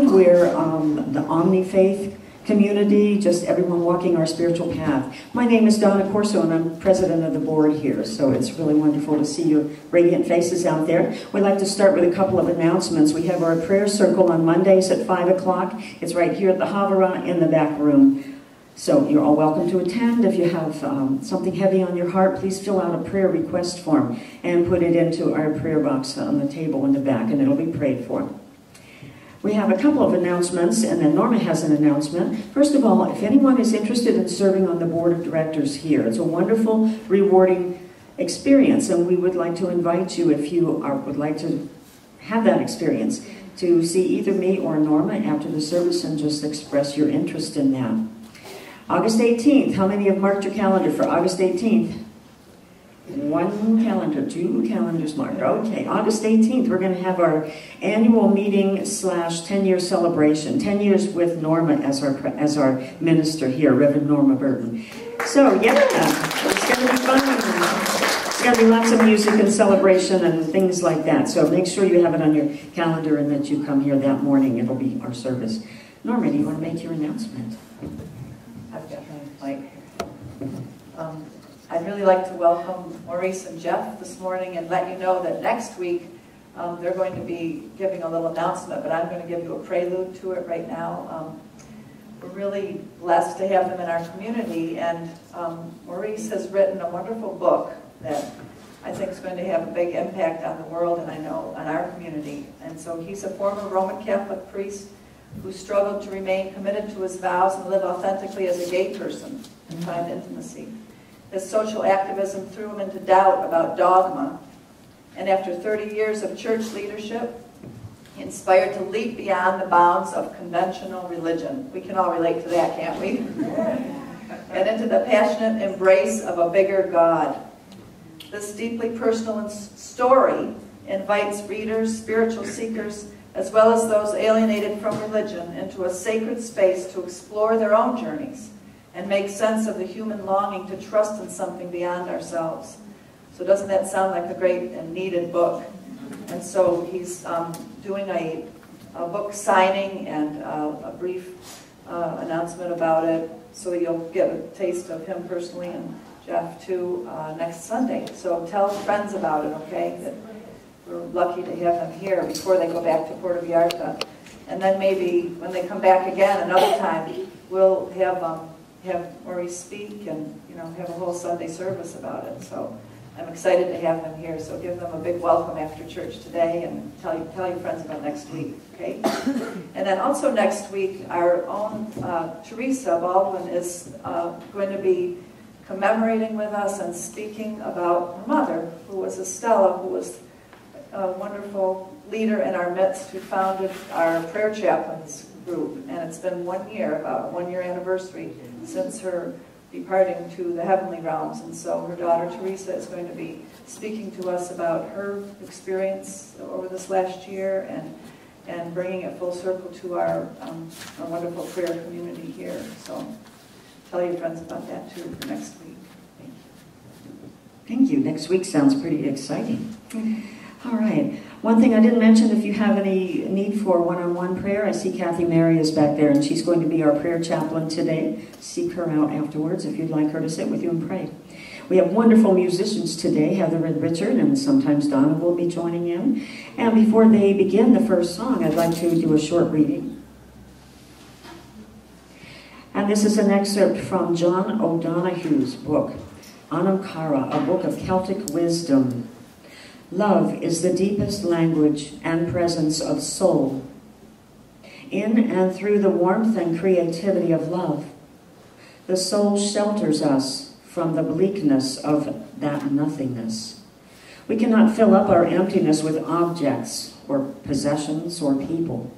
Ashland, we're the omni-faith community, just everyone walking our spiritual path. My name is Donna Corso, and I'm president of the board here, so it's really wonderful to see your radiant faces out there. We'd like to start with a couple of announcements. We have our prayer circle on Mondays at 5 o'clock. It's right here at the Avalon in the back room. So you're all welcome to attend. If you have something heavy on your heart, please fill out a prayer request form and put it into our prayer box on the table in the back, and it'll be prayed for. We have a couple of announcements, and then Norma has an announcement. First of all, if anyone is interested in serving on the board of directors here, it's a wonderful, rewarding experience, and we would like to invite you, if you would like to have that experience, to see either me or Norma after the service and just express your interest in that. August 18th, how many have marked your calendar for August 18th? One calendar, 2 calendars marked. Okay, August 18th, we're going to have our annual meeting / 10-year celebration. 10 years with Norma as our minister here, Reverend Norma Burton. So, yeah, it's going to be fun. There's going to be lots of music and celebration and things like that. So make sure you have it on your calendar and that you come here that morning. It'll be our service. Norma, do you want to make your announcement? I've got my mic. I'd really like to welcome Maurice and Jeff this morning and let you know that next week they're going to be giving a little announcement, but I'm going to give you a prelude to it right now. We're really blessed to have them in our community, and Maurice has written a wonderful book that I think is going to have a big impact on the world, and I know on our community. And so he's a former Roman Catholic priest who struggled to remain committed to his vows and live authentically as a gay person and find intimacy. His social activism threw him into doubt about dogma, and after 30 years of church leadership, he inspired to leap beyond the bounds of conventional religion. We can all relate to that, can't we? And into the passionate embrace of a bigger God. This deeply personal story invites readers, spiritual seekers, as well as those alienated from religion, into a sacred space to explore their own journeys and make sense of the human longing to trust in something beyond ourselves. So doesn't that sound like a great and needed book? And so he's doing a book signing and a brief announcement about it, so you'll get a taste of him personally and Jeff too next Sunday. So tell friends about it, okay? That we're lucky to have them here before they go back to Puerto Vallarta. And then maybe when they come back again another time, we'll have Maurice speak and have a whole Sunday service about it. So I'm excited to have them here. So give them a big welcome after church today, and tell your friends about next week. Okay. And then also next week, our own Teresa Baldwin is going to be commemorating with us and speaking about her mother, who was Estella, who was a wonderful leader in our midst, who founded our prayer chaplains group. And it's been 1 year, about a 1-year anniversary since her departing to the heavenly realms. And so her daughter Teresa is going to be speaking to us about her experience over this last year and bringing it full circle to our wonderful prayer community here. So tell your friends about that too for next week. Thank you. Thank you. Next week sounds pretty exciting. All right. One thing I didn't mention, if you have any need for one-on-one prayer, I see Kathy Mary is back there, and she's going to be our prayer chaplain today. Seek her out afterwards if you'd like her to sit with you and pray. We have wonderful musicians today, Heather and Richard, and sometimes Donna will be joining in. And before they begin the first song, I'd like to do a short reading. And this is an excerpt from John O'Donoghue's book, Anamkara, a book of Celtic wisdom. Love is the deepest language and presence of soul. In and through the warmth and creativity of love, the soul shelters us from the bleakness of that nothingness. We cannot fill up our emptiness with objects or possessions or people.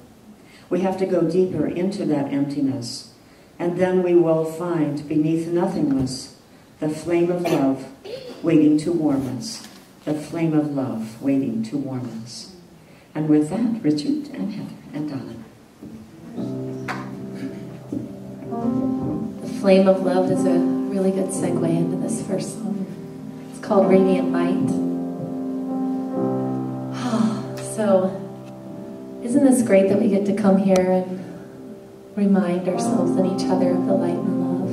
We have to go deeper into that emptiness, and then we will find beneath nothingness the flame of love waiting to warm us. The flame of love waiting to warm us. And with that, Richard and Heather and Donna. The flame of love is a really good segue into this first song. It's called Radiant Light. So, is Isn't this great that we get to come here and remind ourselves and each other of the light and love?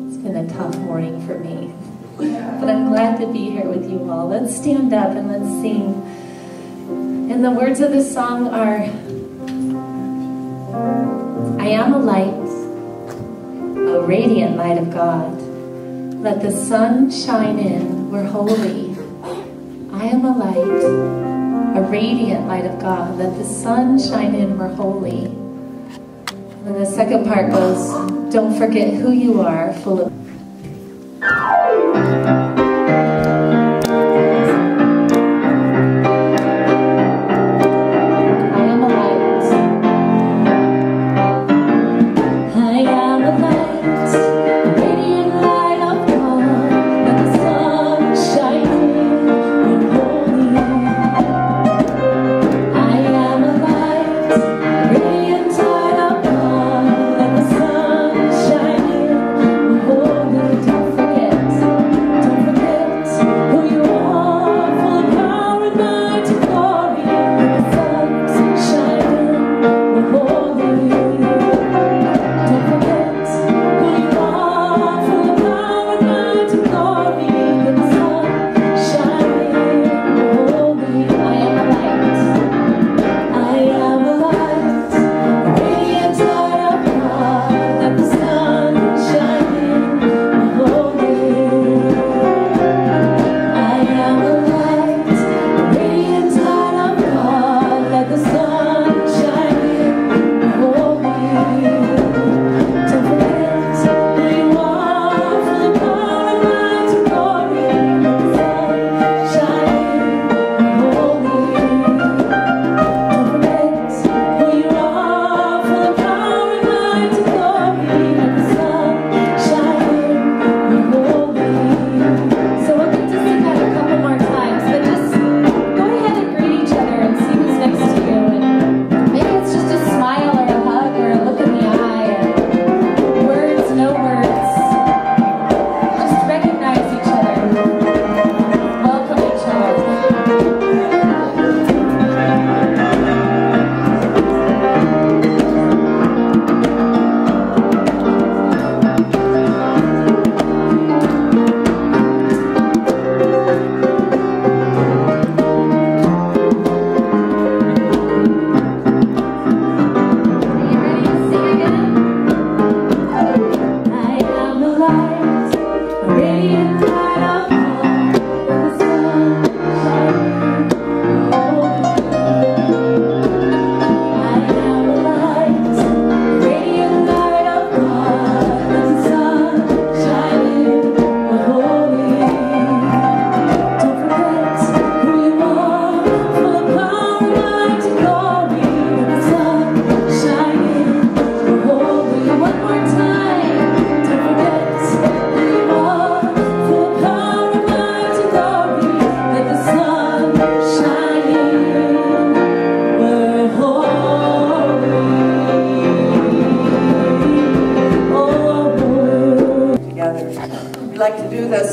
It's been a tough morning for me, but I'm glad to be here with you all. Let's stand up and let's sing. And the words of this song are, I am a light, a radiant light of God. Let the sun shine in, we're holy. I am a light, a radiant light of God. Let the sun shine in, we're holy. And the second part goes, don't forget who you are, full of...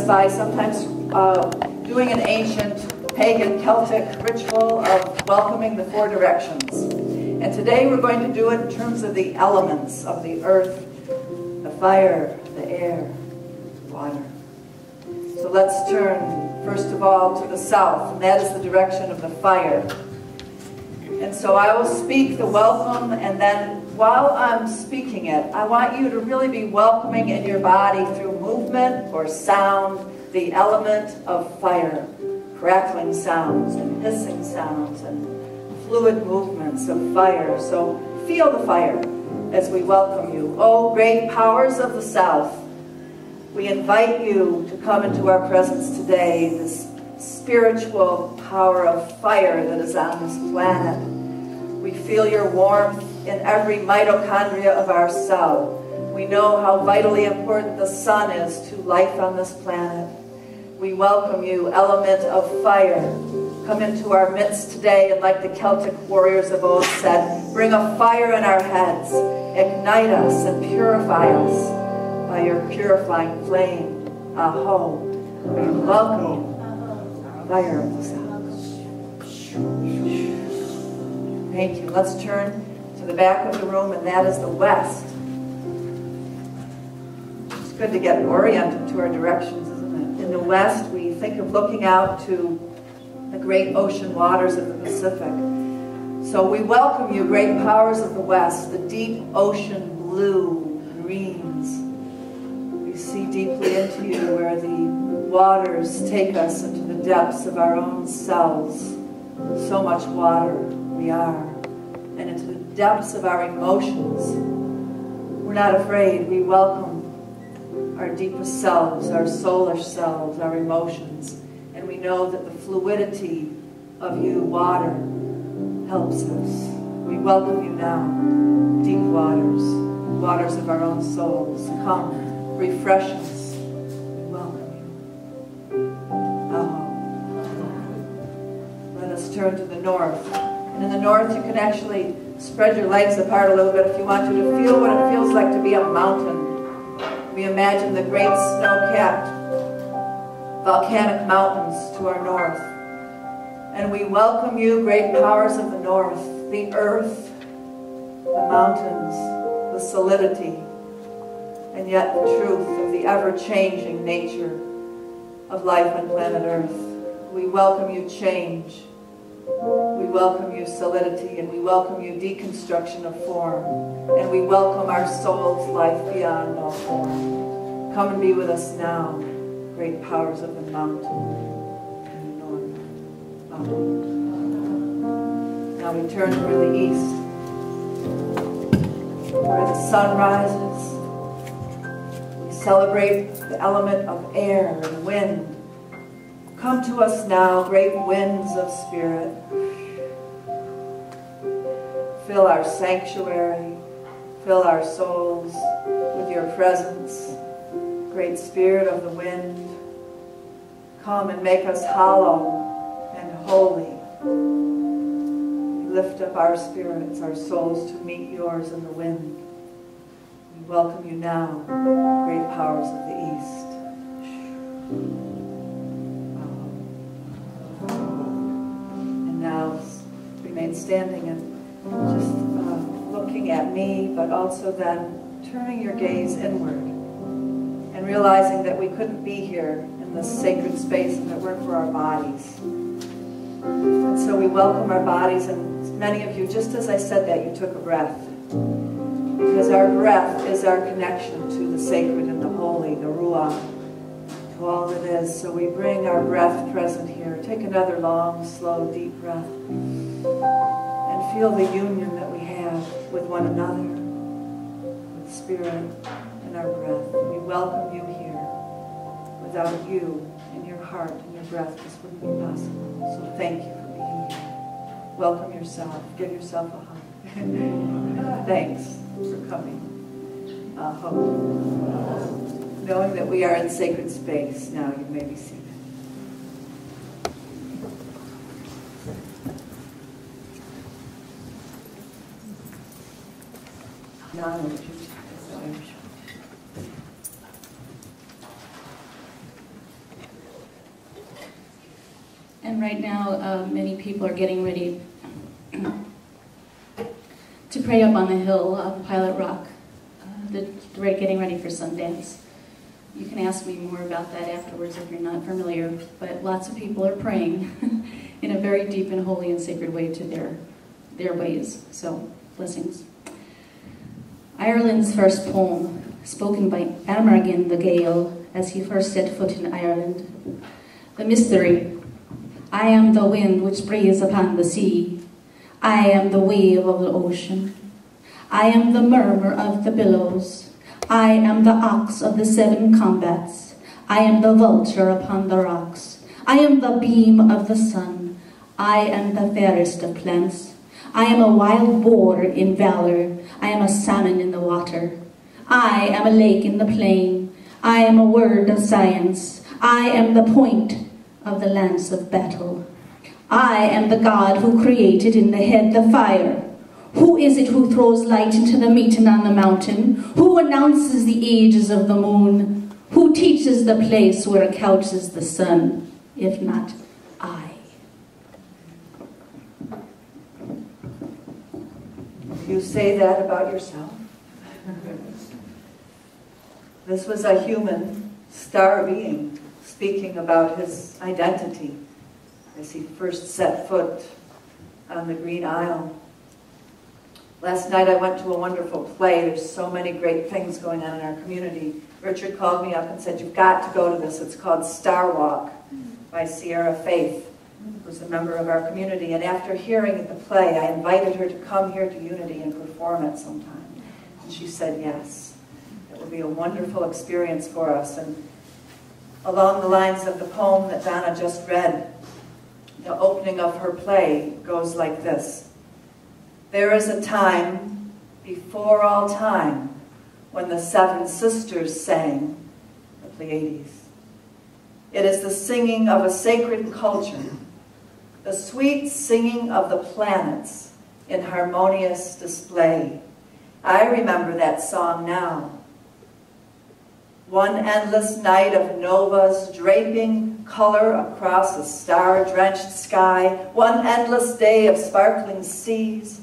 By sometimes doing an ancient pagan Celtic ritual of welcoming the four directions. And today we're going to do it in terms of the elements of the earth, the fire, the air, the water. So let's turn first of all to the south, and that is the direction of the fire. And so I will speak the welcome, and then while I'm speaking it, I want you to really be welcoming in your body through movement or sound the element of fire, crackling sounds and hissing sounds and fluid movements of fire. So feel the fire as we welcome you. Oh, great powers of the south, we invite you to come into our presence today, this spiritual power of fire that is on this planet. We feel your warmth in every mitochondria of our cell. We know how vitally important the sun is to life on this planet. We welcome you, element of fire. Come into our midst today, and like the Celtic warriors of old said, bring a fire in our heads, ignite us and purify us by your purifying flame. Aho. We welcome you, fire of the south. Thank you. Let's turn to the back of the room, and that is the west. It's good to get oriented to our directions, isn't it? In the west, we think of looking out to the great ocean waters of the Pacific. So we welcome you, great powers of the west, the deep ocean blue greens. We see deeply into you where the waters take us into the depths of our own selves. So much water we are. And into the depths of our emotions. We're not afraid. We welcome our deepest selves, our soulish selves, our emotions. And we know that the fluidity of you, water, helps us. We welcome you now, deep waters, waters of our own souls. Come, refresh us. We welcome you. Let us turn to the north. And in the north, you can actually spread your legs apart a little bit if you want to feel what it feels like to be a mountain. We imagine the great snow-capped volcanic mountains to our north. And we welcome you, great powers of the north, the earth, the mountains, the solidity, and yet the truth of the ever-changing nature of life on planet Earth. We welcome you change. We welcome you solidity, and we welcome you deconstruction of form. And we welcome our soul's life beyond all form. Come and be with us now, great powers of the mountain in the north. Amen. Now we turn toward the east, where the sun rises. We celebrate the element of air and wind. Come to us now, great winds of spirit. Fill our sanctuary, fill our souls with your presence, great spirit of the wind. Come and make us hollow and holy. We lift up our spirits, our souls to meet yours in the wind. We welcome you now, great powers of the east. And now remain standing and just looking at me, but also then turning your gaze inward and realizing that we couldn't be here in this sacred space if it weren't for our bodies. And so we welcome our bodies, and many of you, just as I said that, you took a breath. Because our breath is our connection to the sacred and the holy, the Ruach, to all that is. So we bring our breath present here. Take another long, slow, deep breath. And feel the union that we have with one another, with spirit and our breath. We welcome you here. Without you and your heart and your breath, this wouldn't be possible. So thank you for being here. Welcome yourself. Give yourself a hug. Thanks for coming. Knowing that we are in sacred space, now you may be seated. And right now, many people are getting ready to pray up on the hill of Pilot Rock. They're getting ready for Sundance. You can ask me more about that afterwards if you're not familiar, but lots of people are praying in a very deep and holy and sacred way to their ways. So, blessings. Ireland's first poem, spoken by Amergin the Gael as he first set foot in Ireland. The mystery. I am the wind which breathes upon the sea. I am the wave of the ocean. I am the murmur of the billows. I am the ox of the 7 combats. I am the vulture upon the rocks. I am the beam of the sun. I am the fairest of plants. I am a wild boar in valor. I am a salmon in the water. I am a lake in the plain. I am a word of science. I am the point of the lance of battle. I am the God who created in the head the fire. Who is it who throws light into the meeting on the mountain? Who announces the ages of the moon? Who teaches the place where couches the sun, if not I? you say that about yourself? This was a human star being speaking about his identity as he first set foot on the Green Isle. Last night I went to a wonderful play. There's so many great things going on in our community. Richard called me up and said, "You've got to go to this. It's called Star Walk by Sierra Faith, who's a member of our community." And after hearing the play, I invited her to come here to Unity and perform it sometime. And she said yes. It will be a wonderful experience for us. And along the lines of the poem that Donna just read, the opening of her play goes like this. There is a time before all time when the seven sisters sang, the Pleiades. It is the singing of a sacred culture, the sweet singing of the planets in harmonious display. I remember that song now. One endless night of novas draping color across a star-drenched sky, one endless day of sparkling seas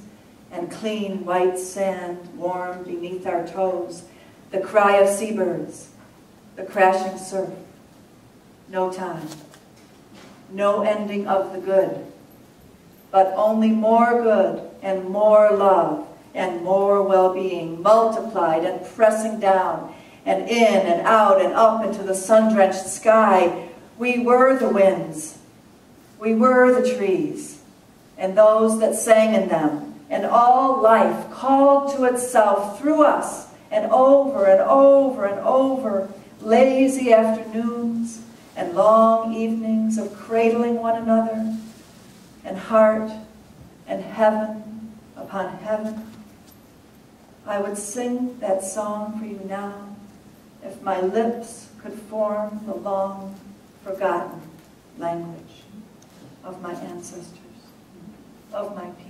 and clean white sand warm beneath our toes, the cry of seabirds, the crashing surf. No time, no ending of the good, but only more good and more love and more well-being, multiplied and pressing down and in and out and up into the sun-drenched sky. We were the winds, we were the trees, and those that sang in them, and all life called to itself through us, and over and over and over, lazy afternoons and long evenings of cradling one another, and heart and heaven upon heaven. I would sing that song for you now if my lips could form the long forgotten language of my ancestors, of my people,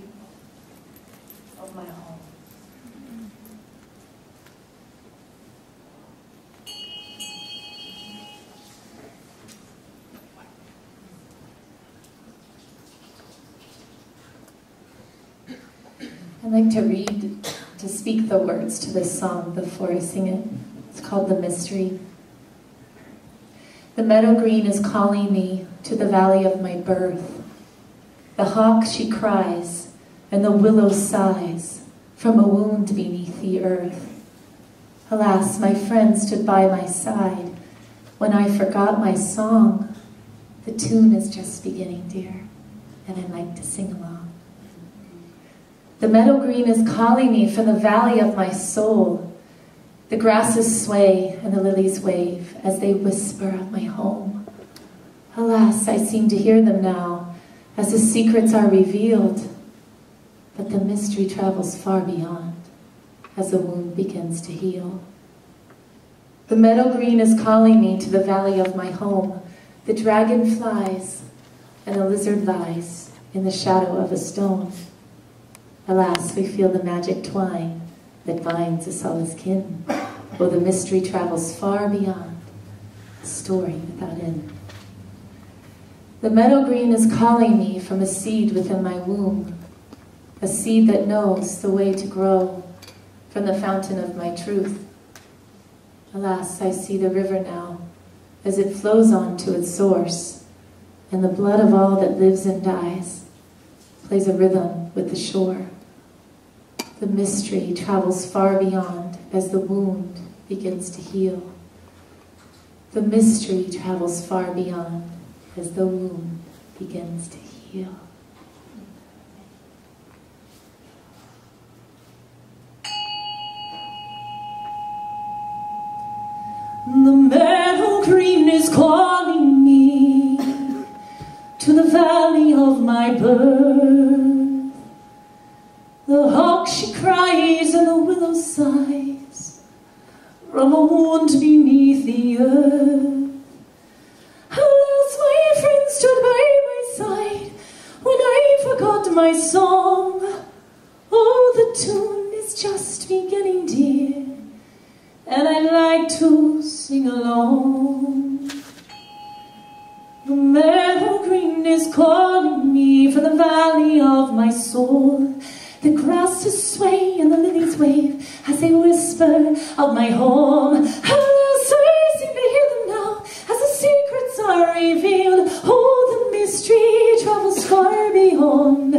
of my home. I'd like to speak the words to this song before I sing it. It's called The Mystery. The meadow green is calling me to the valley of my birth. The hawk, she cries, and the willow sighs from a wound beneath the earth. Alas, my friend stood by my side when I forgot my song. The tune is just beginning, dear, and I'd like to sing along. The meadow green is calling me from the valley of my soul. The grasses sway and the lilies wave as they whisper of my home. Alas, I seem to hear them now as the secrets are revealed, but the mystery travels far beyond as the wound begins to heal. The meadow green is calling me to the valley of my home. The dragon flies and the lizard lies in the shadow of a stone. Alas, we feel the magic twine that binds us all as kin. Oh, the mystery travels far beyond a story without end. The meadow green is calling me from a seed within my womb, a seed that knows the way to grow from the fountain of my truth. Alas, I see the river now as it flows on to its source, and the blood of all that lives and dies plays a rhythm with the shore. The mystery travels far beyond as the wound begins to heal. The mystery travels far beyond as the wound begins to heal. The meadow green is calling me to the valley of my birth. The hawk, she cries, and the willow sighs from a wound beneath the earth. Alas, my friend stood by my side when I forgot my song. Oh, the tune is just beginning, dear, and I'd like to sing along. The meadow green is calling me from the valley of my soul. The grasses sway and the lilies wave as they whisper of my home. I seem to hear them now as the secrets are revealed. Oh, the mystery travels far beyond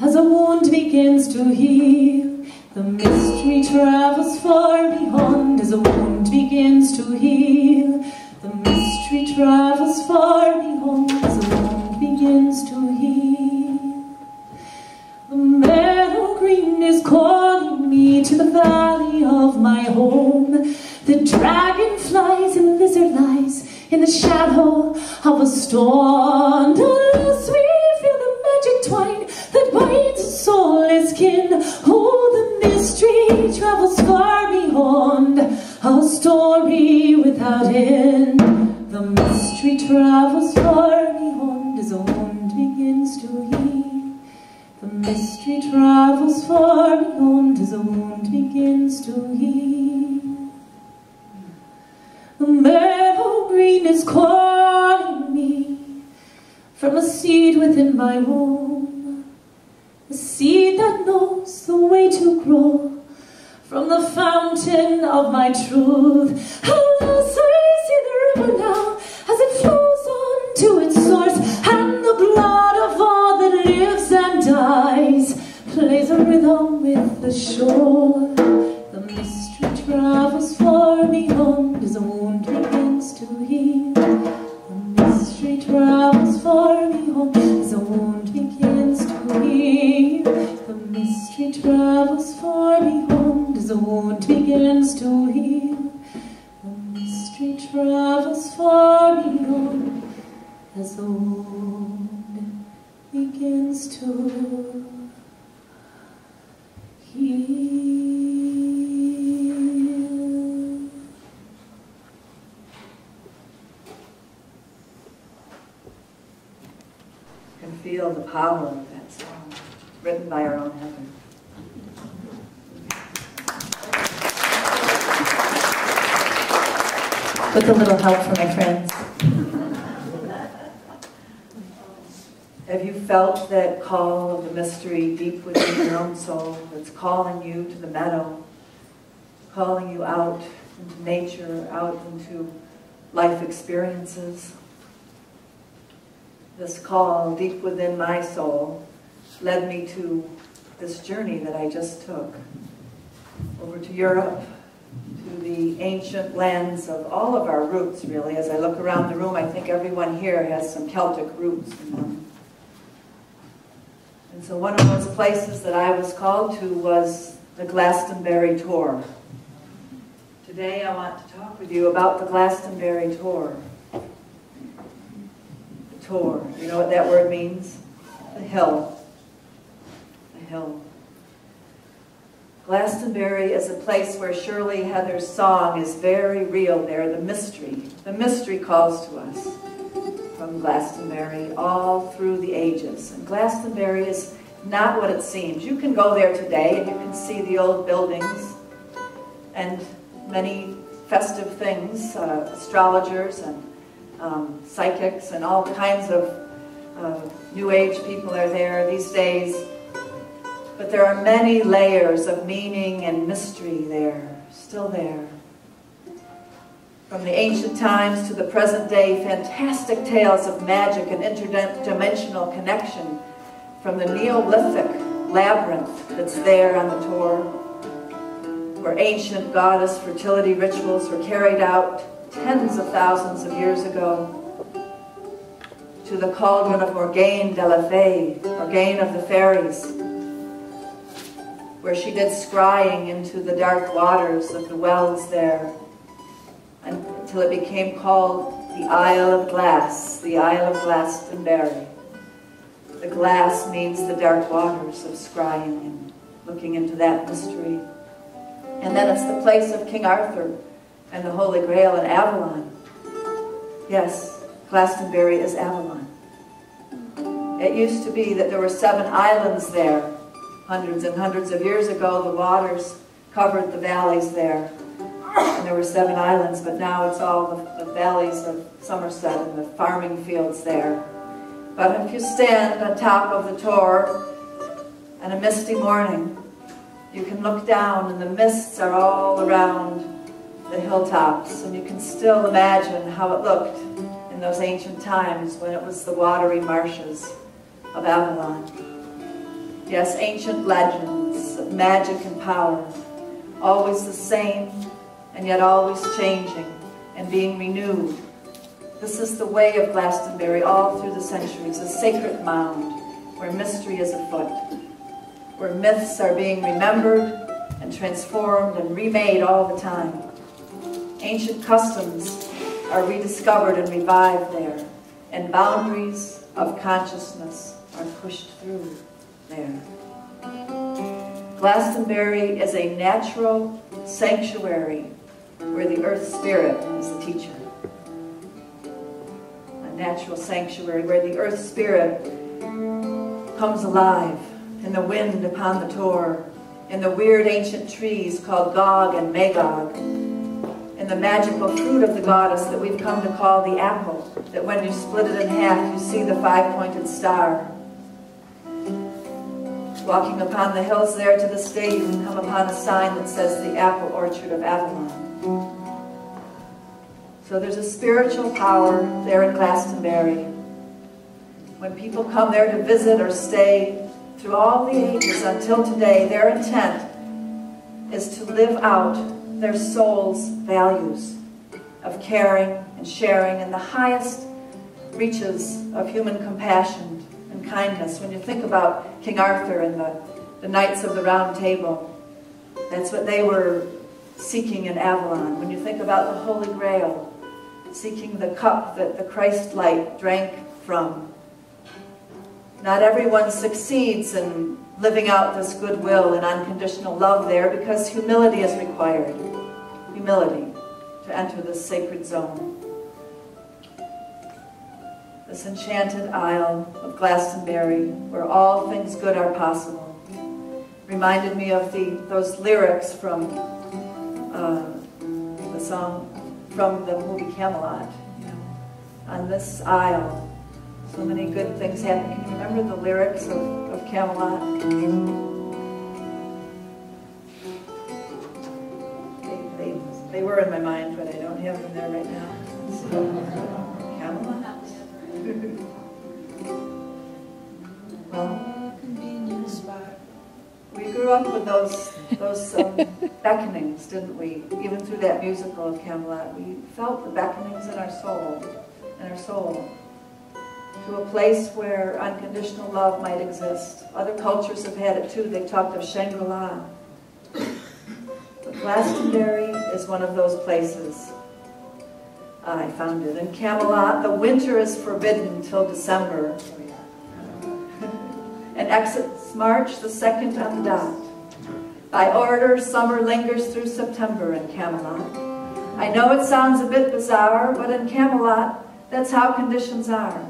as a wound begins to heal. The mystery travels far beyond as a wound begins to heal. The mystery travels far beyond as a wound begins to heal. The meadow green is calling me to the valley of my home. The dragonflies and lizard lies in the shadow of a storm. Unless we feel the magic twine that binds a soulless kin. Oh, the mystery travels far beyond a story without end. The mystery travels far beyond as a wound begins to heal. The mystery travels far beyond as a wound begins to heal. The meadow green is calling me from a seed within my womb, a seed that knows the way to grow from the fountain of my truth. Alas, I see the river now as it flows on to its source, and the blood of all that lives and dies plays a rhythm with the shore. The mystery travels far beyond as a wound begins to heal. The mystery travels far beyond as a wound begins to heal. The mystery travels far beyond as a wound begins to heal. The mystery travels far beyond as a wound begins to heal. Feel the power of that song, written by our own Heather. With a little help from my friends. Have you felt that call of the mystery deep within your own soul that's calling you to the meadow, calling you out into nature, out into life experiences? This call deep within my soul led me to this journey that I just took over to Europe, to the ancient lands of all of our roots, really. As I look around the room, I think everyone here has some Celtic roots in them. And so one of those places that I was called to was the Glastonbury tour. Today I want to talk with you about the Glastonbury tour. Tour. You know what that word means? The hill. The hill. Glastonbury is a place where Shirley Heather's song is very real there. The mystery calls to us from Glastonbury all through the ages. And Glastonbury is not what it seems. You can go there today and you can see the old buildings and many festive things, astrologers and psychics and all kinds of New Age people are there these days. But there are many layers of meaning and mystery there, still there. From the ancient times to the present day, fantastic tales of magic and interdimensional connection from the Neolithic labyrinth that's there on the tour, where ancient goddess fertility rituals were carried out tens of thousands of years ago, to the cauldron of Morgane de la Fée, Morgane of the fairies, where she did scrying into the dark waters of the wells there, until it became called the Isle of Glass, the Isle of Glastonbury. The glass means the dark waters of scrying and looking into that mystery. And then it's the place of King Arthur and the Holy Grail in Avalon. Yes, Glastonbury is Avalon. It used to be that there were 7 islands there. Hundreds and hundreds of years ago, the waters covered the valleys there. And there were 7 islands, but now it's all the valleys of Somerset and the farming fields there. But if you stand on top of the Tor and a misty morning, you can look down and the mists are all around the hilltops, and you can still imagine how it looked in those ancient times when it was the watery marshes of Avalon. Yes, ancient legends of magic and power, always the same and yet always changing and being renewed. This is the way of Glastonbury all through the centuries, a sacred mound where mystery is afoot, where myths are being remembered and transformed and remade all the time. Ancient customs are rediscovered and revived there, and boundaries of consciousness are pushed through there. Glastonbury is a natural sanctuary where the earth spirit is the teacher. A natural sanctuary where the earth spirit comes alive in the wind upon the Tor, in the weird ancient trees called Gog and Magog, in the magical fruit of the goddess that we've come to call the apple, that when you split it in half, you see the five-pointed star. Walking upon the hills there to this day, you can come upon a sign that says the apple orchard of Avalon. So there's a spiritual power there in Glastonbury. When people come there to visit or stay through all the ages until today, their intent is to live out their soul's values of caring and sharing in the highest reaches of human compassion and kindness. When you think about King Arthur and the Knights of the Round Table, that's what they were seeking in Avalon. When you think about the Holy Grail, seeking the cup that the Christ light drank from. Not everyone succeeds in living out this goodwill and unconditional love there because humility is required. Humility to enter this sacred zone. This enchanted isle of Glastonbury, where all things good are possible, reminded me of those lyrics from the song from the movie Camelot. You know, on this isle, so many good things happen. Can you remember the lyrics of Camelot? They were in my mind, but I don't have them there right now. So, Camelot. Well, we grew up with those beckonings, didn't we? Even through that musical of Camelot, we felt the beckonings in our soul, to a place where unconditional love might exist. Other cultures have had it too. They talked of Shangri-La. But Glastonbury is one of those places. I found it. In Camelot, the winter is forbidden till December. And exits March the 2nd on the dot. By order, summer lingers through September in Camelot. I know it sounds a bit bizarre, but in Camelot, that's how conditions are.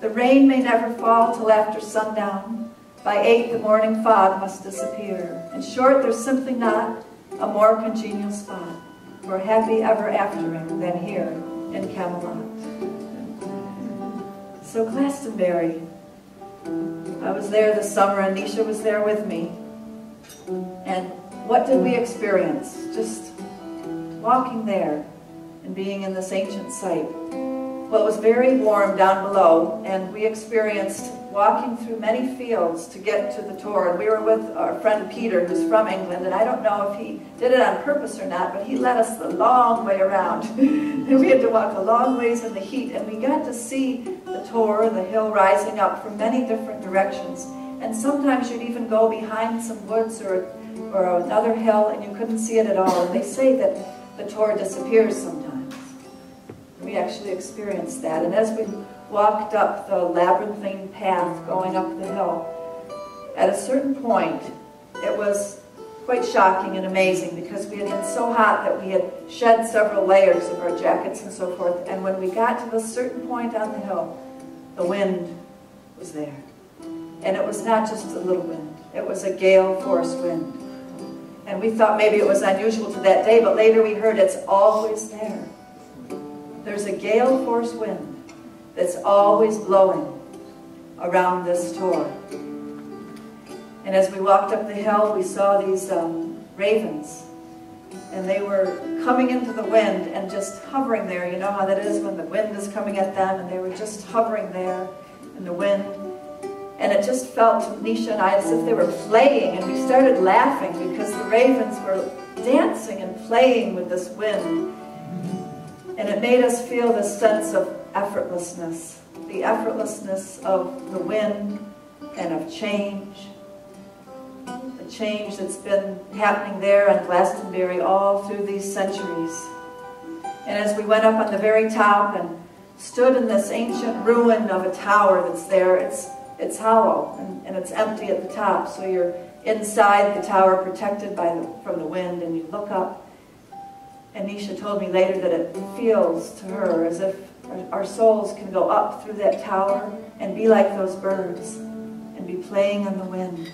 The rain may never fall till after sundown. By 8, the morning fog must disappear. In short, there's simply not a more congenial spot for happy ever aftering than here in Camelot. So Glastonbury, I was there this summer and Nisha was there with me. And what did we experience? Just walking there and being in this ancient site. Well, it was very warm down below, and we experienced walking through many fields to get to the Tor. And we were with our friend Peter, who's from England, and I don't know if he did it on purpose or not, but he led us the long way around. And we had to walk a long ways in the heat, and we got to see the Tor, the hill rising up from many different directions. And sometimes you'd even go behind some woods or another hill, and you couldn't see it at all. And they say that the Tor disappears sometimes. We actually experienced that. And as we walked up the labyrinthine path going up the hill, at a certain point, it was quite shocking and amazing because we had been so hot that we had shed several layers of our jackets and so forth. And when we got to this certain point on the hill, the wind was there. And it was not just a little wind. It was a gale force wind. And we thought maybe it was unusual to that day, but later we heard it's always there. There's a gale force wind that's always blowing around this Tor. And as we walked up the hill, we saw these ravens. And they were coming into the wind and just hovering there. You know how that is when the wind is coming at them, and they were just hovering there in the wind. And it just felt to Nisha and I as if they were playing, and we started laughing because the ravens were dancing and playing with this wind. And it made us feel this sense of effortlessness, the effortlessness of the wind and of change. The change that's been happening there on Glastonbury all through these centuries. And as we went up on the very top and stood in this ancient ruin of a tower that's there, it's hollow and it's empty at the top, so you're inside the tower protected from the wind, and you look up. And Nisha told me later that it feels to her as if our souls can go up through that tower and be like those birds and be playing on the wind.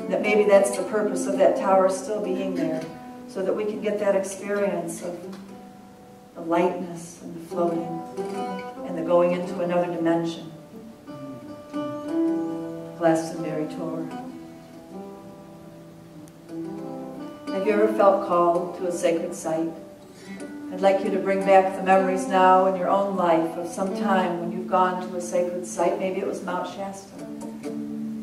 That maybe that's the purpose of that tower still being there, so that we can get that experience of the lightness and the floating and the going into another dimension. Glastonbury tour. Have you ever felt called to a sacred site? I'd like you to bring back the memories now in your own life of some time when you've gone to a sacred site. Maybe it was Mount Shasta.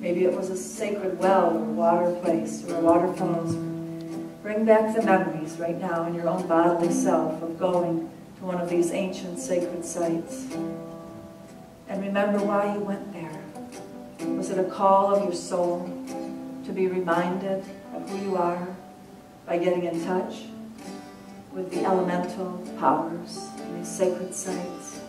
Maybe it was a sacred well or water place or a waterfalls. Bring back the memories right now in your own bodily self of going to one of these ancient sacred sites. And remember why you went there. Was it a call of your soul to be reminded of who you are by getting in touch with the elemental powers in these sacred sites?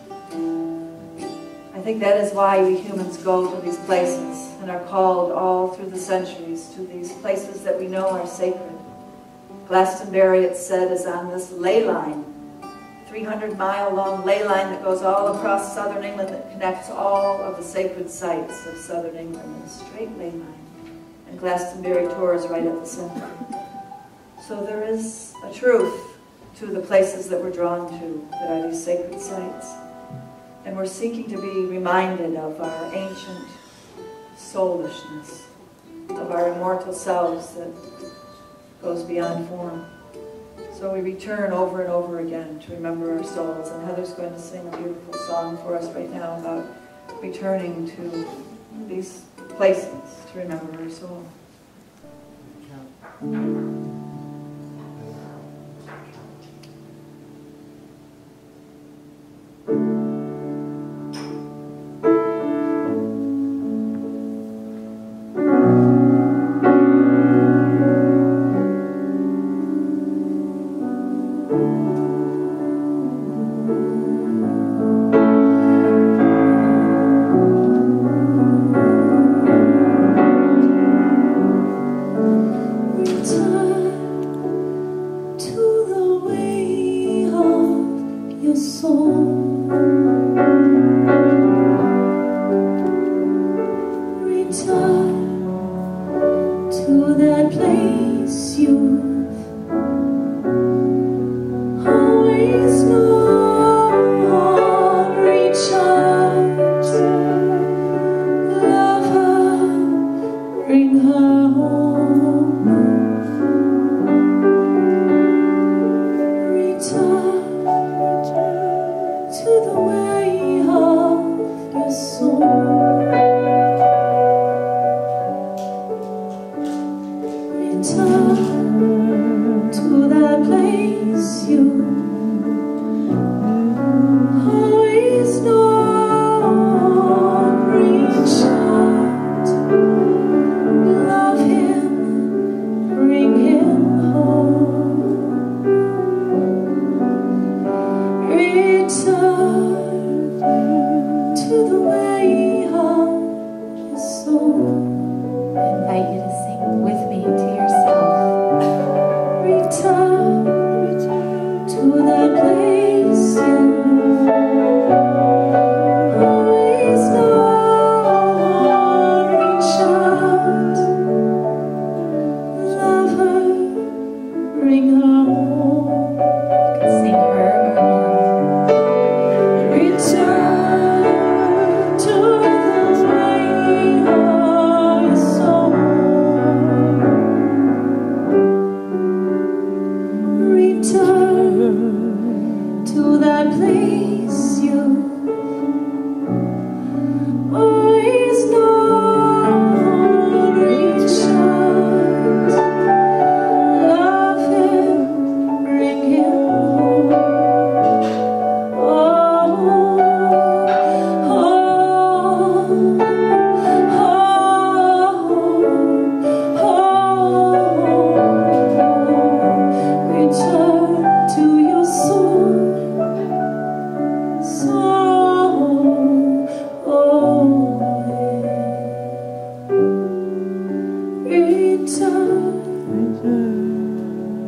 I think that is why we humans go to these places and are called all through the centuries to these places that we know are sacred. Glastonbury, it's said, is on this ley line, 300-mile-long ley line that goes all across southern England, that connects all of the sacred sites of southern England in a straight ley line. And Glastonbury Tor is right at the center. So there is a truth to the places that we're drawn to, that are these sacred sites. And we're seeking to be reminded of our ancient soulishness, of our immortal selves that goes beyond form. So we return over and over again to remember our souls. And Heather's going to sing a beautiful song for us right now about returning to these places to remember our soul. To the way of your soul.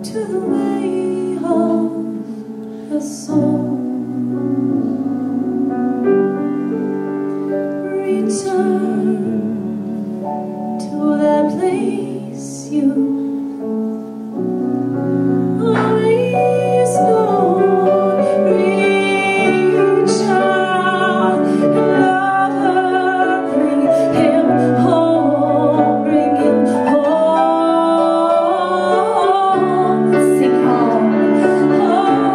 to the way of the soul. Return to that place you always known. Reach out, lover, bring him home, bring him home. Sing home, home, home.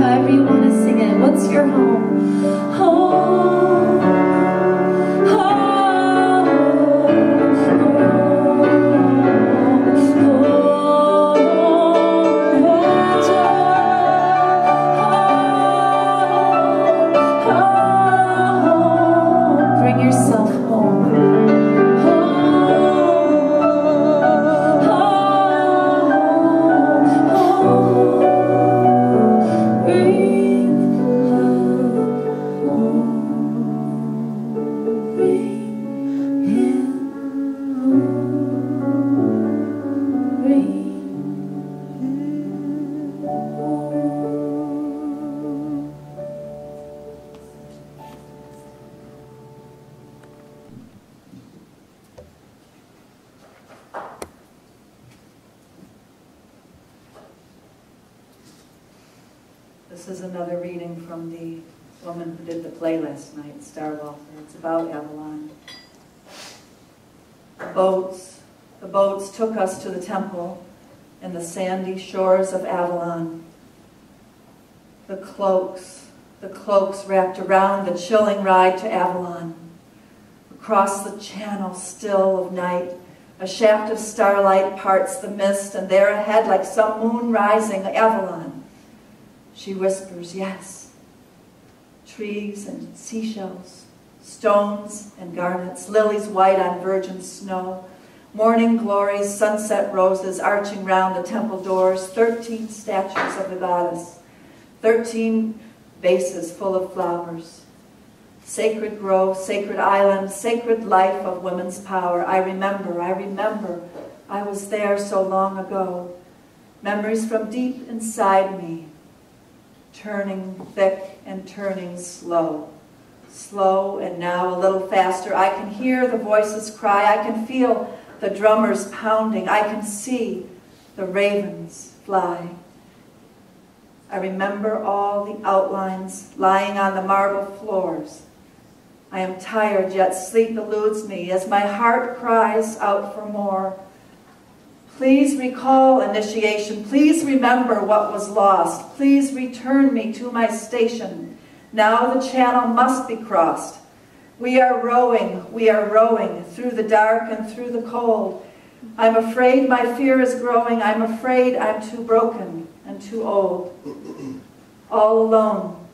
However you want to sing it. What's your home? Home, home, home. Bring yourself home. This is another reading from the woman who did the play last night, Star Welfare. It's about Avalon. The boats took us to the temple in the sandy shores of Avalon. The cloaks wrapped around the chilling ride to Avalon. Across the channel still of night, a shaft of starlight parts the mist, and there ahead, like some moon rising, Avalon. She whispers, yes. Trees and seashells, stones and garnets, lilies white on virgin snow, morning glories, sunset roses arching round the temple doors, 13 statues of the goddess, 13 vases full of flowers. Sacred grove, sacred island, sacred life of women's power. I remember, I was there so long ago. Memories from deep inside me, turning thick and turning slow. Slow and now a little faster. I can hear the voices cry. I can feel the drummers pounding. I can see the ravens fly. I remember all the outlines lying on the marble floors. I am tired, yet sleep eludes me as my heart cries out for more. Please recall initiation. Please remember what was lost. Please return me to my station. Now the channel must be crossed. We are rowing through the dark and through the cold. I'm afraid my fear is growing. I'm afraid I'm too broken and too old. All alone,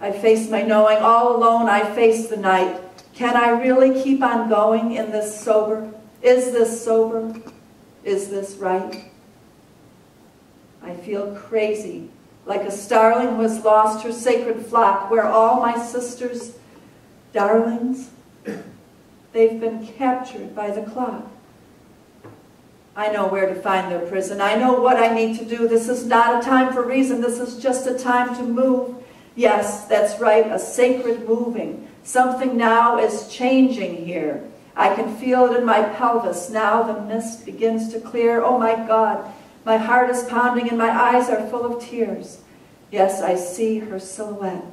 I face my knowing. All alone, I face the night. Can I really keep on going in this sober? Is this sober? Is this right? I feel crazy, like a starling who has lost her sacred flock, where all my sisters, darlings, they've been captured by the clock. I know where to find their prison. I know what I need to do. This is not a time for reason. This is just a time to move. Yes, that's right, a sacred moving. Something now is changing here. I can feel it in my pelvis. Now the mist begins to clear. Oh my God, my heart is pounding and my eyes are full of tears. Yes, I see her silhouette.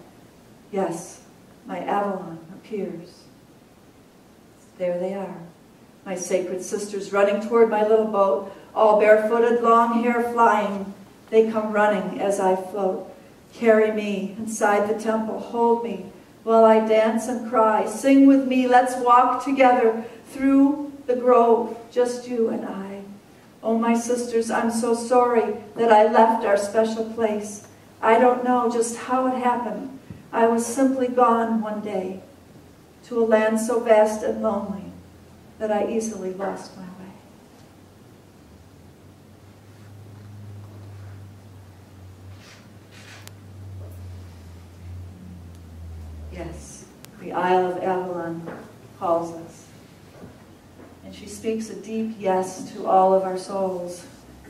Yes, my Avalon appears. There they are, my sacred sisters running toward my little boat, all barefooted, long hair flying. They come running as I float. Carry me inside the temple, hold me while I dance and cry. Sing with me, let's walk together through the grove, just you and I. Oh, my sisters, I'm so sorry that I left our special place. I don't know just how it happened. I was simply gone one day to a land so vast and lonely that I easily lost my way. Yes, the Isle of Avalon calls us. And she speaks speaks a deep yes to all of our souls,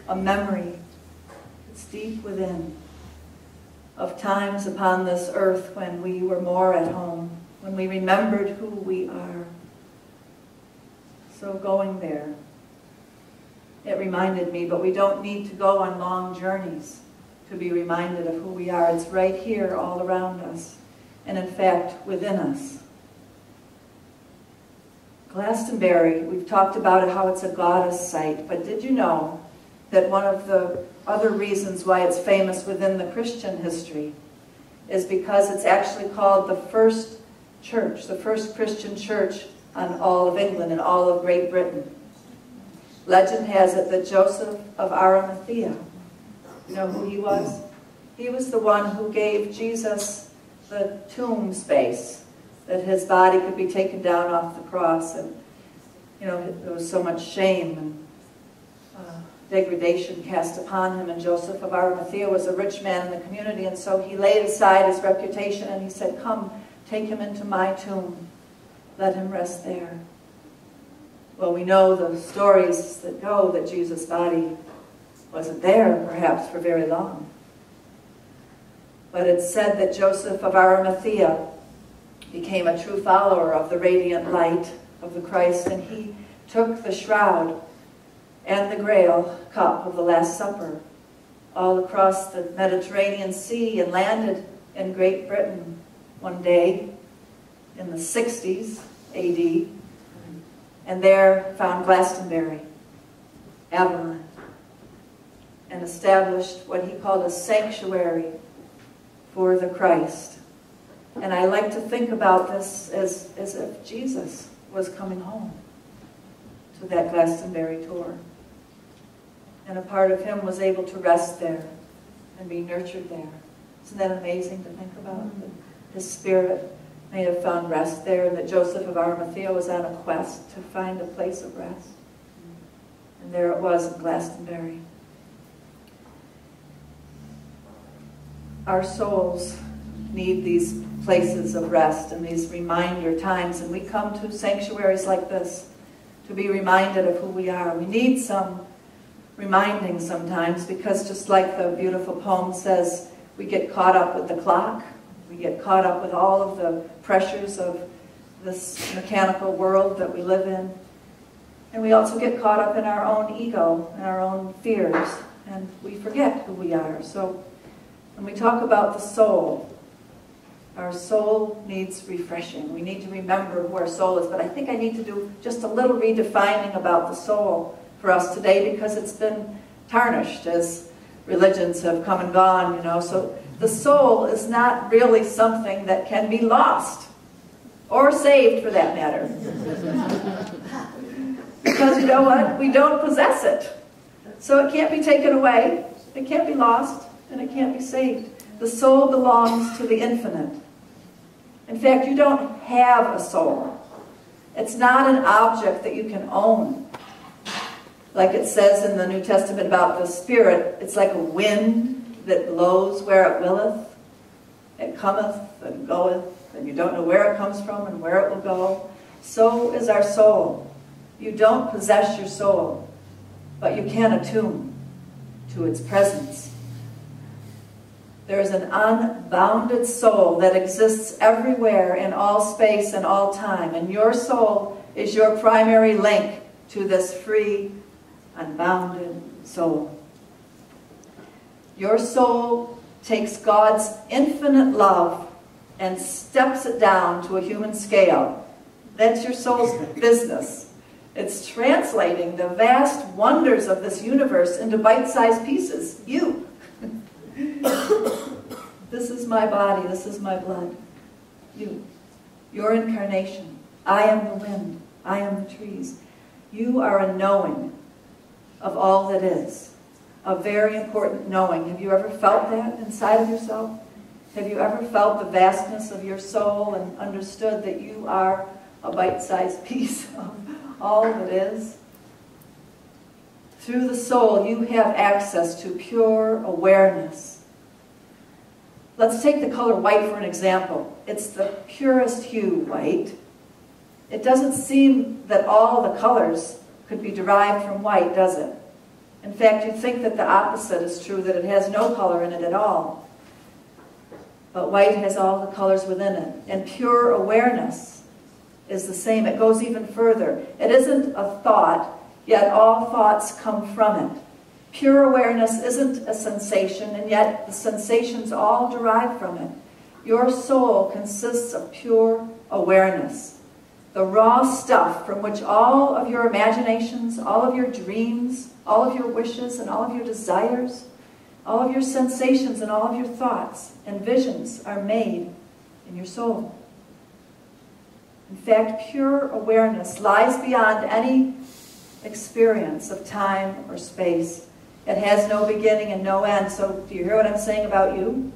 a memory that's deep within, of times upon this earth when we were more at home, when we remembered who we are. So going there, it reminded me, but we don't need to go on long journeys to be reminded of who we are. It's right here all around us, and in fact, within us. Glastonbury, we've talked about it, how it's a goddess site, but did you know that one of the other reasons why it's famous within the Christian history is because it's actually called the first church, the first Christian church on all of England and all of Great Britain. Legend has it that Joseph of Arimathea, you know who he was? He was the one who gave Jesus the tomb space, that his body could be taken down off the cross. And, you know, there was so much shame and degradation cast upon him. And Joseph of Arimathea was a rich man in the community, and so he laid aside his reputation and he said, "Come, take him into my tomb. Let him rest there." Well, we know the stories that go that Jesus' body wasn't there, perhaps, for very long. But it's said that Joseph of Arimathea became a true follower of the radiant light of the Christ, and he took the shroud and the grail cup of the Last Supper all across the Mediterranean Sea and landed in Great Britain one day in the 60s AD, and there found Glastonbury, Avalon, and established what he called a sanctuary for the Christ. And I like to think about this as if Jesus was coming home to that Glastonbury tour. And a part of him was able to rest there and be nurtured there. Isn't that amazing to think about? That his spirit may have found rest there, and that Joseph of Arimathea was on a quest to find a place of rest. And there it was in Glastonbury. Our souls need these places of rest and these reminder times, and we come to sanctuaries like this to be reminded of who we are. We need some reminding sometimes, because just like the beautiful poem says, we get caught up with the clock, we get caught up with all of the pressures of this mechanical world that we live in, and we also get caught up in our own ego and our own fears, and we forget who we are. So when we talk about the soul, our soul needs refreshing. We need to remember who our soul is. But I think I need to do just a little redefining about the soul for us today, because it's been tarnished as religions have come and gone, you know. So the soul is not really something that can be lost or saved, for that matter. Because you know what? We don't possess it. So it can't be taken away, it can't be lost, and it can't be saved. The soul belongs to the infinite. In fact, you don't have a soul. It's not an object that you can own. Like it says in the New Testament about the Spirit, it's like a wind that blows where it willeth. It cometh and goeth, and you don't know where it comes from and where it will go. So is our soul. You don't possess your soul, but you can attune to its presence. There is an unbounded soul that exists everywhere in all space and all time, and your soul is your primary link to this free, unbounded soul. Your soul takes God's infinite love and steps it down to a human scale. That's your soul's business. It's translating the vast wonders of this universe into bite-sized pieces. You. This is my body, this is my blood. You. Your incarnation. I am the wind. I am the trees. You are a knowing of all that is. A very important knowing. Have you ever felt that inside of yourself? Have you ever felt the vastness of your soul and understood that you are a bite-sized piece of all that is? Through the soul, you have access to pure awareness. Let's take the color white for an example. It's the purest hue, white. It doesn't seem that all the colors could be derived from white, does it? In fact, you'd think that the opposite is true, that it has no color in it at all. But white has all the colors within it. And pure awareness is the same. It goes even further. It isn't a thought, yet all thoughts come from it. Pure awareness isn't a sensation, and yet the sensations all derive from it. Your soul consists of pure awareness. The raw stuff from which all of your imaginations, all of your dreams, all of your wishes and all of your desires, all of your sensations and all of your thoughts and visions are made in your soul. In fact, pure awareness lies beyond any experience of time or space. It has no beginning and no end. So do you hear what I'm saying about you?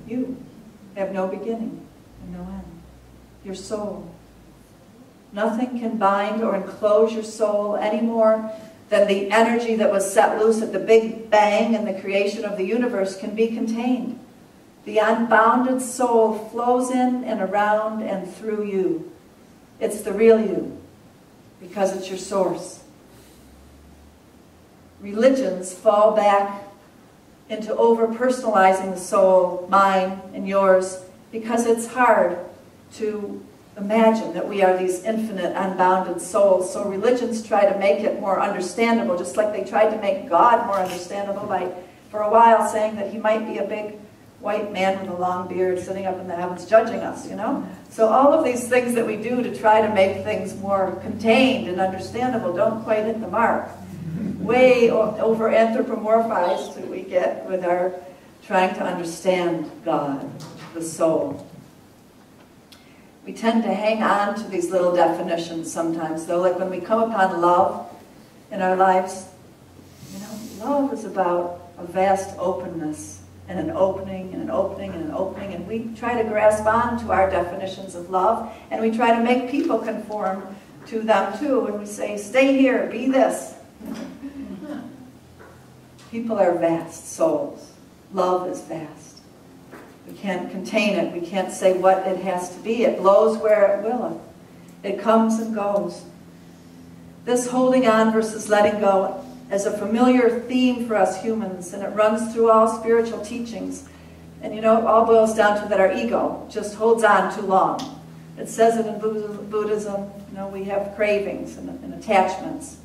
You have no beginning and no end. Your soul. Nothing can bind or enclose your soul any more than the energy that was set loose at the Big Bang and the creation of the universe can be contained. The unbounded soul flows in and around and through you. It's the real you, because it's your source. Religions fall back into over-personalizing the soul, mine and yours, because it's hard to imagine that we are these infinite, unbounded souls. So religions try to make it more understandable, just like they tried to make God more understandable by, for a while, saying that he might be a big white man with a long beard sitting up in the heavens judging us, you know? So all of these things that we do to try to make things more contained and understandable don't quite hit the mark. Way over anthropomorphized we get with our trying to understand God, the soul. We tend to hang on to these little definitions sometimes, though, like when we come upon love in our lives. You know, love is about a vast openness and an opening and an opening and an opening, and we try to grasp on to our definitions of love, and we try to make people conform to them too, and we say, stay here, be this. People are vast souls. Love is vast. We can't contain it. We can't say what it has to be. It blows where it willeth. It comes and goes. This holding on versus letting go is a familiar theme for us humans, and it runs through all spiritual teachings. And you know, it all boils down to that our ego just holds on too long. It says it in Buddhism, you know, we have cravings and attachments.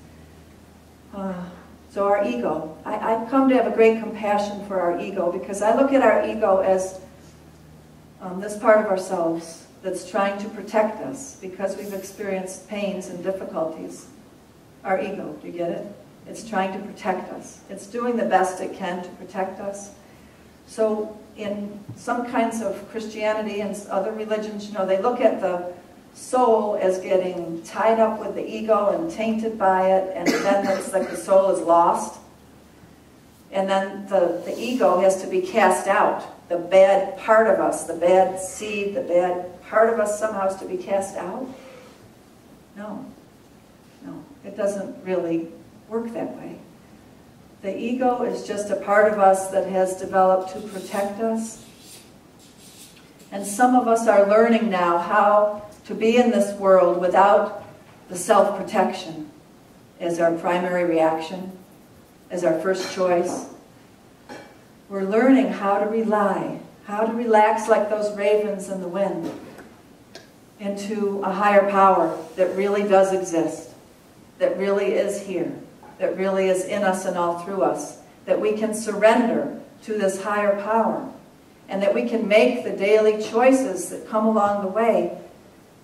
So our ego, I've come to have a great compassion for our ego, because I look at our ego as this part of ourselves that's trying to protect us because we've experienced pains and difficulties. Our ego, do you get it? It's trying to protect us. It's doing the best it can to protect us. So in some kinds of Christianity and other religions, you know, they look at the soul as getting tied up with the ego and tainted by it, and then it's like the soul is lost. And then the ego has to be cast out. The bad part of us, the bad seed, the bad part of us somehow has to be cast out. No, it doesn't really work that way. The ego is just a part of us that has developed to protect us. And some of us are learning now how to be in this world without the self-protection as our primary reaction, as our first choice. We're learning how to rely, how to relax like those ravens in the wind into a higher power that really does exist, that really is here, that really is in us and all through us, that we can surrender to this higher power, and that we can make the daily choices that come along the way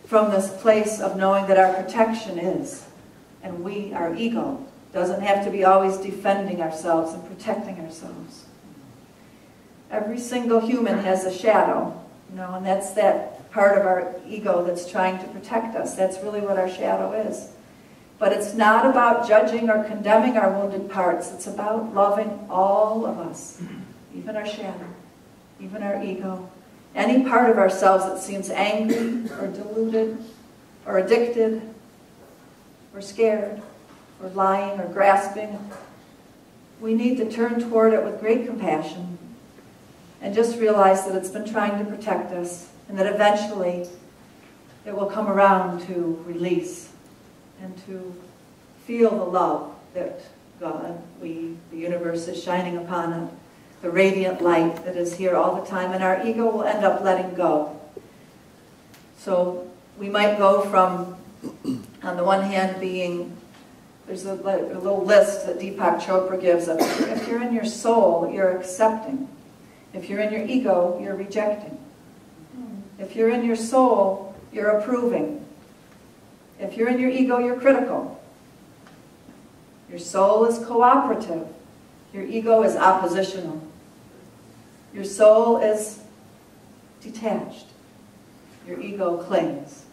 from this place of knowing that our protection is, and we, our ego, doesn't have to be always defending ourselves and protecting ourselves. Every single human has a shadow, you know, and that's that part of our ego that's trying to protect us. That's really what our shadow is. But it's not about judging or condemning our wounded parts. It's about loving all of us, even our shadow, even our ego. Any part of ourselves that seems angry or deluded or addicted or scared or lying or grasping, we need to turn toward it with great compassion and just realize that it's been trying to protect us, and that eventually it will come around to release and to feel the love that God, the universe is shining upon it, the radiant light that is here all the time, and our ego will end up letting go. So we might go from, on the one hand, being, there's a little list that Deepak Chopra gives of, if you're in your soul, you're accepting. If you're in your ego, you're rejecting. If you're in your soul, you're approving. If you're in your ego, you're critical. Your soul is cooperative. Your ego is oppositional. Your soul is detached. Your ego clings.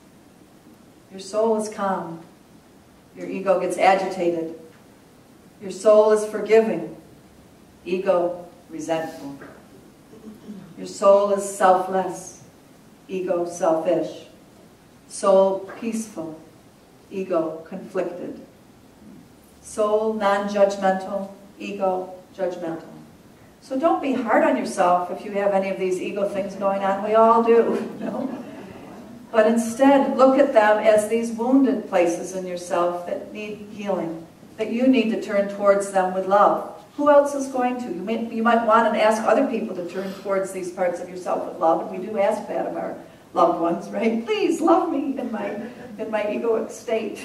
Your soul is calm. Your ego gets agitated. Your soul is forgiving. Ego resentful. Your soul is selfless. Ego selfish. Soul peaceful. Ego conflicted. Soul non-judgmental. Ego judgmental. So don't be hard on yourself if you have any of these ego things going on. We all do. You know? But instead, look at them as these wounded places in yourself that need healing, that you need to turn towards them with love. Who else is going to? You might want to ask other people to turn towards these parts of yourself with love, and we do ask that of our loved ones, right? Please love me in my egoic state.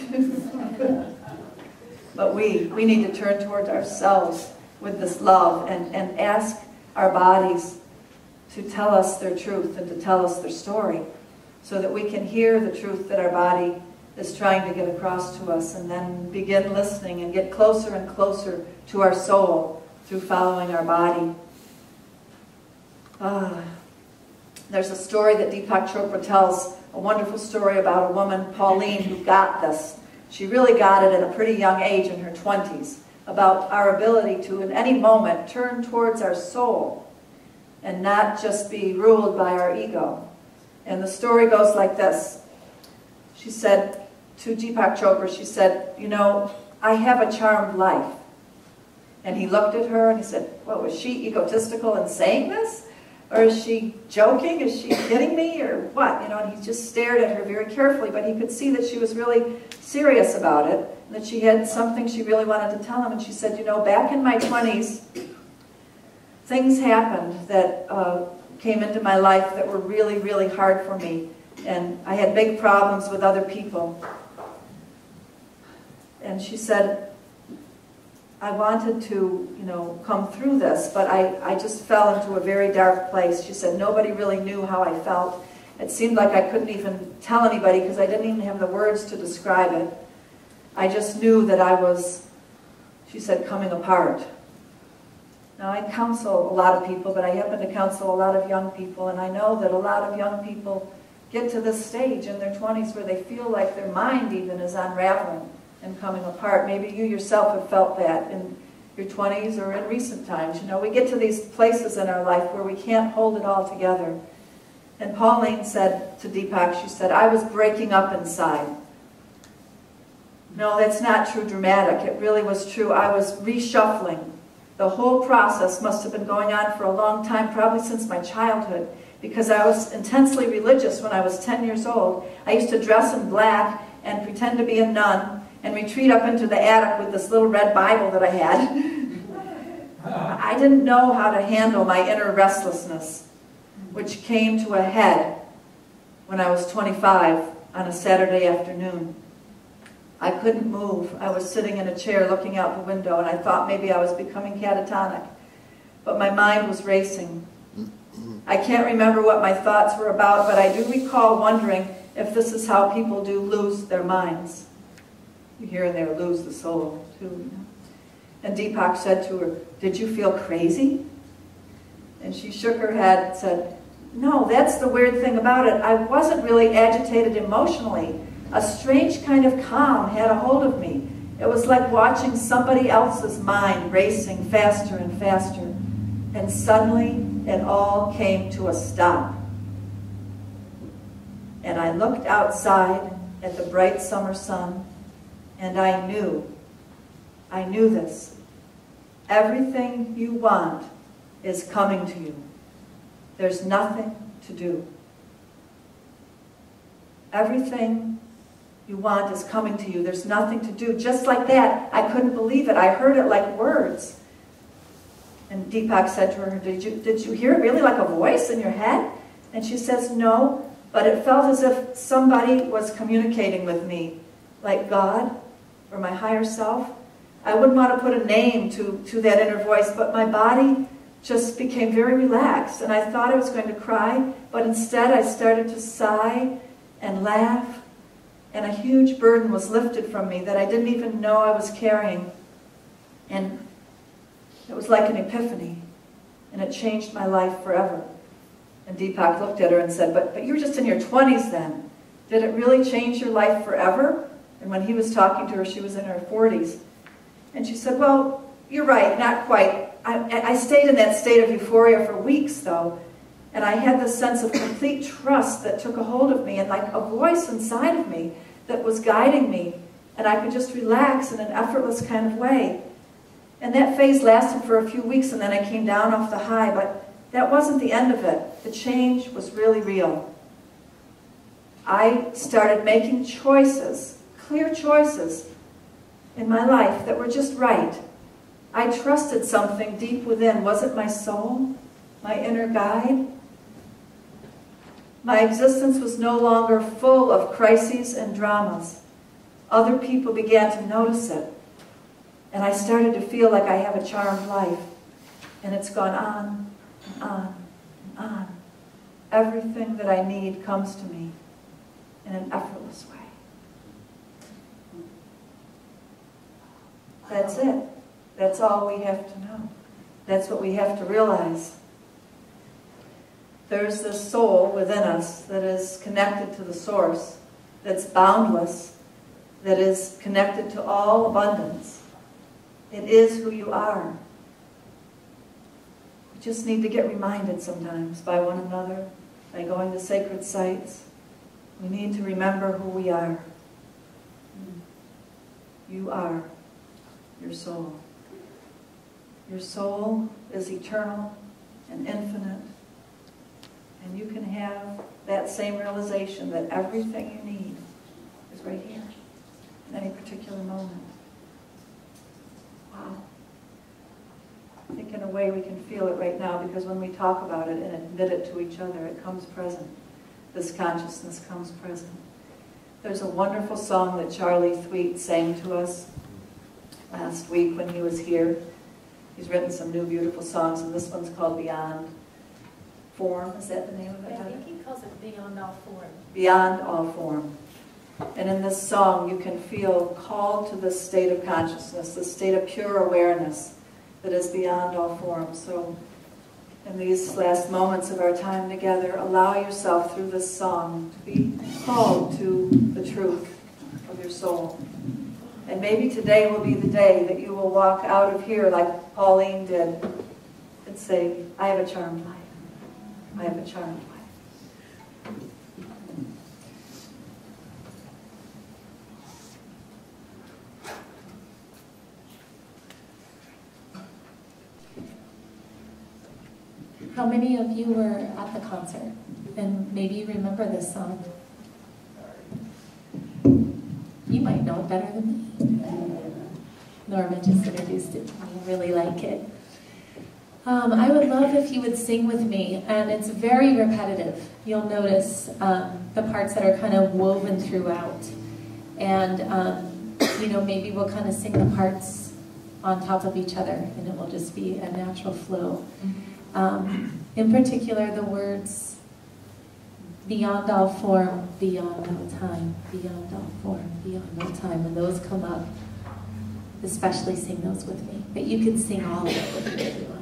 But we need to turn towards ourselves with this love and ask our bodies to tell us their truth and to tell us their story so that we can hear the truth that our body is trying to get across to us, and then begin listening and get closer and closer to our soul through following our body. There's a story that Deepak Chopra tells, a wonderful story about a woman, Pauline, who got this. She really got it at a pretty young age, in her 20s, about our ability to, in any moment, turn towards our soul and not just be ruled by our ego. And the story goes like this. She said to Deepak Chopra, she said, you know, I have a charmed life. And he looked at her and he said, well, was she egotistical in saying this? Or is she joking? Is she kidding me? Or what? You know, and he just stared at her very carefully, but he could see that she was really serious about it, and that she had something she really wanted to tell him. And she said, you know, back in my 20s, things happened that came into my life that were really, really hard for me. And I had big problems with other people. And she said, I wanted to, you know, come through this, but I just fell into a very dark place. She said, nobody really knew how I felt. It seemed like I couldn't even tell anybody because I didn't even have the words to describe it. I just knew that I was, she said, coming apart. Now, I counsel a lot of people, but I happen to counsel a lot of young people, and I know that a lot of young people get to this stage in their 20s where they feel like their mind even is unraveling and coming apart. Maybe you yourself have felt that in your 20s or in recent times. You know, we get to these places in our life where we can't hold it all together. And Pauline said to Deepak, she said, I was breaking up inside. No, that's not true dramatic. It really was true. I was reshuffling. The whole process must have been going on for a long time, probably since my childhood, because I was intensely religious when I was 10 years old. I used to dress in black and pretend to be a nun and retreat up into the attic with this little red Bible that I had. I didn't know how to handle my inner restlessness, which came to a head when I was 25 on a Saturday afternoon. I couldn't move. I was sitting in a chair looking out the window, and I thought maybe I was becoming catatonic. But my mind was racing. I can't remember what my thoughts were about, but I do recall wondering if this is how people do lose their minds. You hear in there, lose the soul, too. You know? And Deepak said to her, did you feel crazy? And she shook her head and said, no, that's the weird thing about it. I wasn't really agitated emotionally. A strange kind of calm had a hold of me. It was like watching somebody else's mind racing faster and faster. And suddenly, it all came to a stop. And I looked outside at the bright summer sun, and I knew this. Everything you want is coming to you. There's nothing to do. Everything you want is coming to you. There's nothing to do. Just like that, I couldn't believe it. I heard it like words. And Deepak said to her, did you hear it really like a voice in your head? And she says, no, but it felt as if somebody was communicating with me, like God or my higher self. I wouldn't want to put a name to that inner voice, but my body just became very relaxed. And I thought I was going to cry, but instead I started to sigh and laugh. And a huge burden was lifted from me that I didn't even know I was carrying. And it was like an epiphany. And it changed my life forever. And Deepak looked at her and said, but you were just in your 20s then. Did it really change your life forever? And when he was talking to her, she was in her 40s. And she said, well, you're right, not quite. I stayed in that state of euphoria for weeks, though. And I had this sense of complete trust that took a hold of me, and like a voice inside of me that was guiding me. And I could just relax in an effortless kind of way. And that phase lasted for a few weeks, and then I came down off the high, but that wasn't the end of it. The change was really real. I started making choices, clear choices, in my life that were just right. I trusted something deep within. Was it my soul? My inner guide? My existence was no longer full of crises and dramas. Other people began to notice it. And I started to feel like I have a charmed life. And it's gone on and on and on. Everything that I need comes to me in an effortless way. That's it. That's all we have to know. That's what we have to realize. There's this soul within us that is connected to the source, that's boundless, that is connected to all abundance. It is who you are. We just need to get reminded sometimes by one another, by going to sacred sites. We need to remember who we are. You are your soul. Your soul is eternal and infinite. And you can have that same realization that everything you need is right here in any particular moment. Wow. I think in a way we can feel it right now, because when we talk about it and admit it to each other, it comes present. This consciousness comes present. There's a wonderful song that Charlie Thweet sang to us last week when he was here. He's written some new beautiful songs, and this one's called Beyond Form. Is that the name of it? I think he calls it Beyond All Form. Beyond All Form. And in this song, you can feel called to this state of consciousness, this state of pure awareness that is beyond all form. So in these last moments of our time together, allow yourself through this song to be called to the truth of your soul. And maybe today will be the day that you will walk out of here like Pauline did and say, I have a charmed life. I have a charmed life. How many of you were at the concert? And maybe you remember this song. You might know it better than me. Norma just introduced it to me. I really like it. I would love if you would sing with me, and it's very repetitive. You'll notice the parts that are kind of woven throughout. And, you know, maybe we'll kind of sing the parts on top of each other, and it will just be a natural flow. In particular, the words, beyond all form, beyond all time, beyond all form, beyond all time. When those come up, especially sing those with me. But you can sing all of it with me if you want.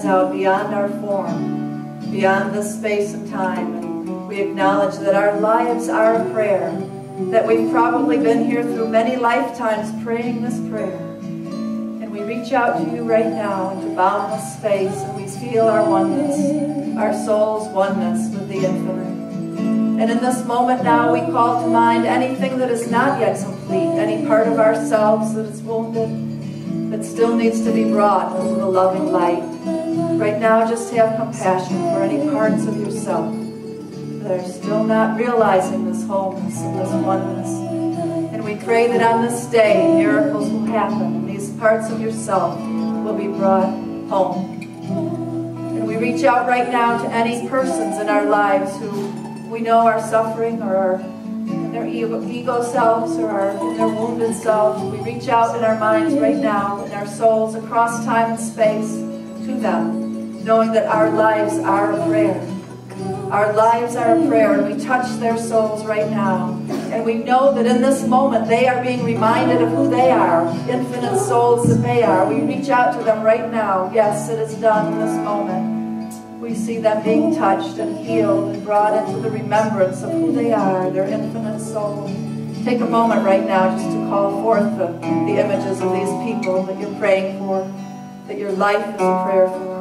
hands out beyond our form, beyond this space and time, and we acknowledge that our lives are a prayer, that we've probably been here through many lifetimes praying this prayer. And we reach out to you right now into boundless space, and we feel our oneness, our soul's oneness with the infinite. And in this moment now, we call to mind anything that is not yet complete, any part of ourselves that is wounded, that still needs to be brought into the loving light. Right now, just have compassion for any parts of yourself that are still not realizing this wholeness and this oneness. And we pray that on this day, miracles will happen, and these parts of yourself will be brought home. And we reach out right now to any persons in our lives who we know are suffering or are in their ego selves or are in their wounded selves. We reach out in our minds right now, in our souls, across time and space to them, knowing that our lives are a prayer. Our lives are a prayer, and we touch their souls right now. And we know that in this moment they are being reminded of who they are, infinite souls that they are. We reach out to them right now. Yes, it is done in this moment. We see them being touched and healed and brought into the remembrance of who they are, their infinite soul. Take a moment right now just to call forth the images of these people that you're praying for, that your life is a prayer for.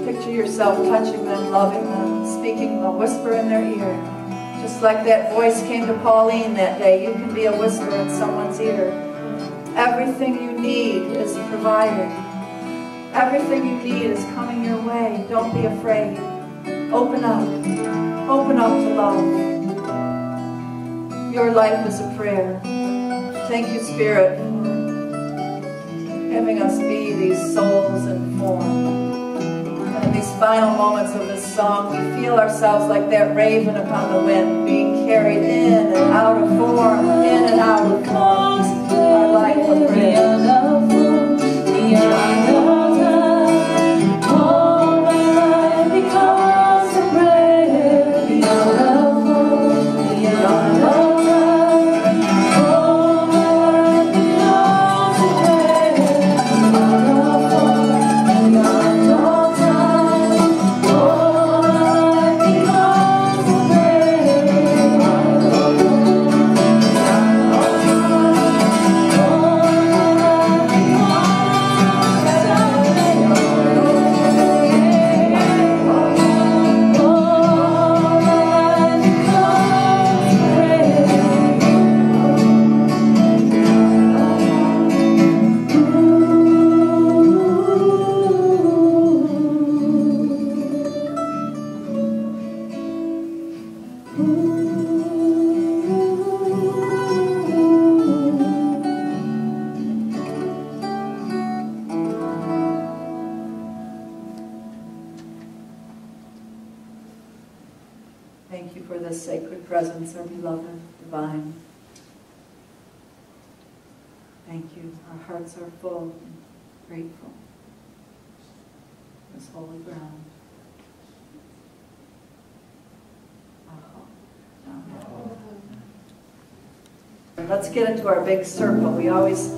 Picture yourself touching them, loving them, speaking a whisper in their ear. Just like that voice came to Pauline that day, you can be a whisper in someone's ear. Everything you need is provided. Everything you need is coming your way. Don't be afraid. Open up. Open up to love. Your life is a prayer. Thank you, Spirit, for having us be these souls in form. And in these final moments of this song, we feel ourselves like that raven upon the wind, being carried in and out of form, in and out of form. Our life a prayer. Thank you for this sacred presence, our beloved, divine. Thank you. Our hearts are full and grateful. This holy ground. Let's get into our big circle. We always